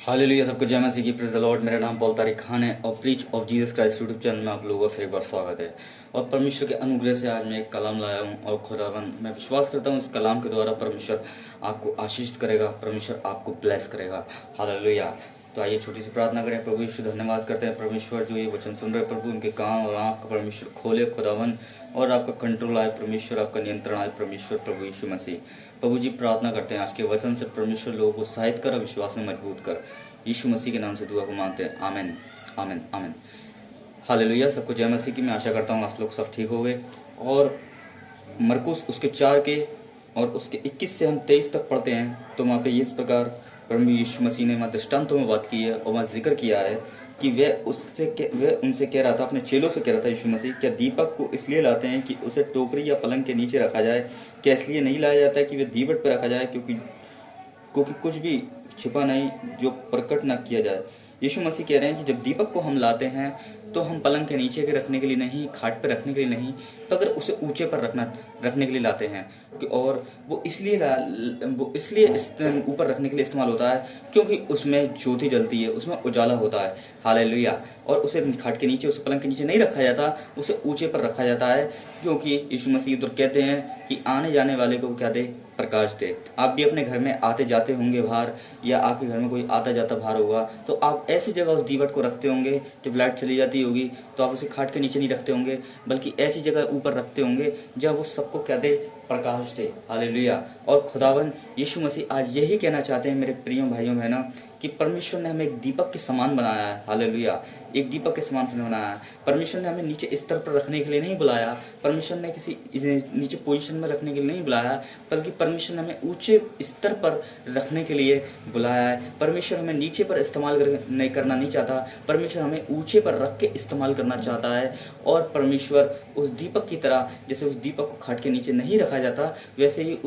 Hallelujah, सबको जय मसीह की। Praise the Lord. मेरा नाम पॉल तारिक खान है और preach of Jesus Christ YouTube channel में आप लोगों का फिर एक बार स्वागत है। और परमेश्वर के अनुग्रह से आज मैं एक कलाम लाया हूँ और खुदावन मैं विश्वास करता हूँ इस कलाम के द्वारा परमेश्वर आपको आशीष करेगा, परमेश्वर आपको ब्लेस करेगा। हालेलुया। तो आइए छोटी सी प्रार्थना करें। प्रभु यीशु, धन्यवाद करते हैं परमेश्वर जो ये वचन सुन रहे हैं, प्रभु उनके कान और आँख का परमेश्वर खोले खुदावन, और आपका कंट्रोल आए परमेश्वर, आपका नियंत्रण आए परमेश्वर। प्रभु यीशु मसीह, प्रभु जी प्रार्थना करते हैं आज के वचन से परमेश्वर लोगों को सहायता कर, विश्वास में मजबूत कर। यीशु मसीह के नाम से दुआ को मांगते हैं, आमीन आमीन आमीन। हालेलुया, सबको जय मसीह की। मैं आशा करता हूँ आप लोग सब ठीक हो गए। और मरकुस उसके 4 के और उसके 21 से हम 23 तक पढ़ते हैं तो वहाँ पे इस प्रकार प्रभु यीशु मसीह ने वहाँ दृष्टांतों में बात की है और वहाँ जिक्र किया है कि वह उनसे कह रहा था, अपने चेलों से कह रहा था यीशु मसीह, क्या दीपक को इसलिए लाते हैं कि उसे टोकरी या पलंग के नीचे रखा जाए? क्या इसलिए नहीं लाया जाता है कि वह दीवट पर रखा जाए? क्योंकि कुछ भी छिपा नहीं जो प्रकट ना किया जाए। यीशु मसीह कह रहे हैं कि जब दीपक को हम लाते हैं तो हम पलंग के नीचे के रखने के लिए नहीं, खाट पर रखने के लिए नहीं, मगर उसे ऊंचे पर रखने के लिए लाते हैं। और वो इसलिए ऊपर रखने के लिए इस्तेमाल होता है क्योंकि उसमें ज्योति जलती है, उसमें उजाला होता है। हालेलुया। और उसे खाट के नीचे, उसे पलंग के नीचे नहीं रखा जाता, उसे ऊंचे पर रखा जाता है क्योंकि यीशु मसीह तो कहते हैं कि आने जाने वाले को क्या दे? प्रकाश दे। आप भी अपने घर में आते जाते होंगे बाहर, या आपके घर में कोई आता जाता बाहर होगा, तो आप ऐसी जगह उस दीवट को रखते होंगे। जब लाइट चली जाती होगी तो आप उसे खाट के नीचे नहीं रखते होंगे, बल्कि ऐसी जगह ऊपर रखते होंगे जब वो सबको क्या दे? प्रकाश दे। हालेलुया। और खुदावन यीशु मसीह आज यही कहना चाहते हैं मेरे प्रिय भाइयों बहनों कि परमेश्वर ने हमें एक दीपक के समान बनाया है। हालेलुया। एक दीपक के समान बनाया है। परमेश्वर ने हमें नीचे स्तर पर रखने के लिए नहीं बुलाया, परमेश्वर ने किसी नीचे पोजीशन में रखने के लिए नहीं बुलाया, बल्कि परमेश्वर ने हमें ऊंचे स्तर पर रखने के लिए बुलाया है। परमेश्वर हमें नीचे पर इस्तेमाल नहीं करना नहीं चाहता, परमेश्वर हमें ऊंचे पर रख के इस्तेमाल करना चाहता है। और परमेश्वर उस दीपक की तरह, जैसे उस दीपक को खाट के नीचे नहीं रखा जाता, वैसे ही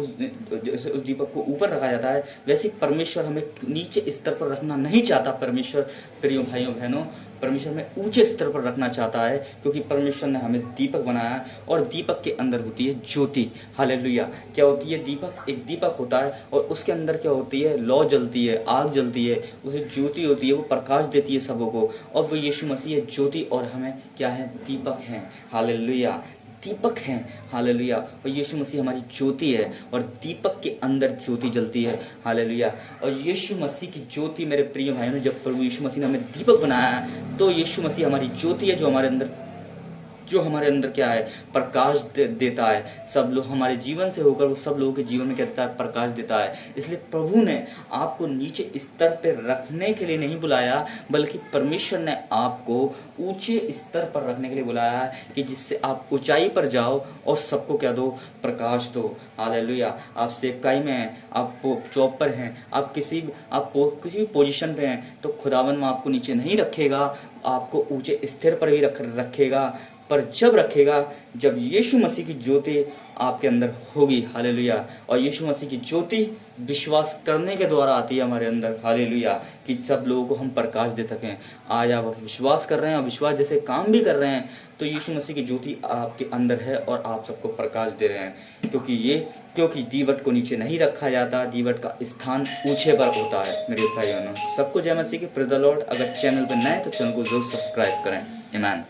जैसे उस दीपक को ऊपर रखा जाता है, वैसे ही परमेश्वर हमें नीचे स्तर पर रखना नहीं चाहता। परमेश्वर प्रिय भाइयों बहनों, परमेश्वर में ऊंचे स्तर पर रखना चाहता है क्योंकि परमेश्वर ने हमें दीपक बनाया और दीपक के अंदर होती है ज्योति। हालेलुया। क्या होती है? दीपक एक दीपक होता है और उसके अंदर क्या होती है? लौ जलती है, आग जलती है, उसे ज्योति होती है, वो प्रकाश देती है सबों को। और वो यीशु मसीह है ज्योति और हमें क्या है? दीपक हैं। हालेलुया। दीपक हैं। हालेलुया। और यीशु मसीह हमारी ज्योति है और दीपक के अंदर ज्योति जलती है। हालेलुया। और यीशु मसीह की ज्योति, मेरे प्रिय भाइयों ने, जब प्रभु यीशु मसीह ने हमें दीपक बनाया तो यीशु मसीह हमारी ज्योति है जो हमारे अंदर क्या है? प्रकाश देता है। सब लोग हमारे जीवन से होकर वो सब लोगों के जीवन में क्या देता है? प्रकाश देता है। इसलिए प्रभु ने आपको नीचे स्तर पर रखने के लिए नहीं बुलाया, बल्कि परमेश्वर ने आपको ऊंचे स्तर पर रखने के लिए बुलाया है कि जिससे आप ऊंचाई पर जाओ और सबको क्या दो? प्रकाश दो। हालेलुया। आप सेवकाई में हैं, आप जॉब पर हैं, आप किसी भी पोजीशन पे हैं, तो खुदावन में आपको नीचे नहीं रखेगा, आपको ऊंचे स्तर पर भी रखेगा। पर जब रखेगा जब यीशु मसीह की ज्योति आपके अंदर होगी। हालेलुया। और यीशु मसीह की ज्योति विश्वास करने के द्वारा आती है हमारे अंदर। हालेलुया। कि सब लोगों को हम प्रकाश दे सकें। आज आप विश्वास कर रहे हैं और विश्वास जैसे काम भी कर रहे हैं तो यीशु मसीह की ज्योति आपके अंदर है और आप सबको प्रकाश दे रहे हैं। क्योंकि दीवट को नीचे नहीं रखा जाता, दीवट का स्थान ऊंचे पर होता है। मेरे भाइयों, सबको जय मसीह की। Praise the Lord. अगर चैनल पर नए तो चैनल को जरूर सब्सक्राइब करें। आमीन।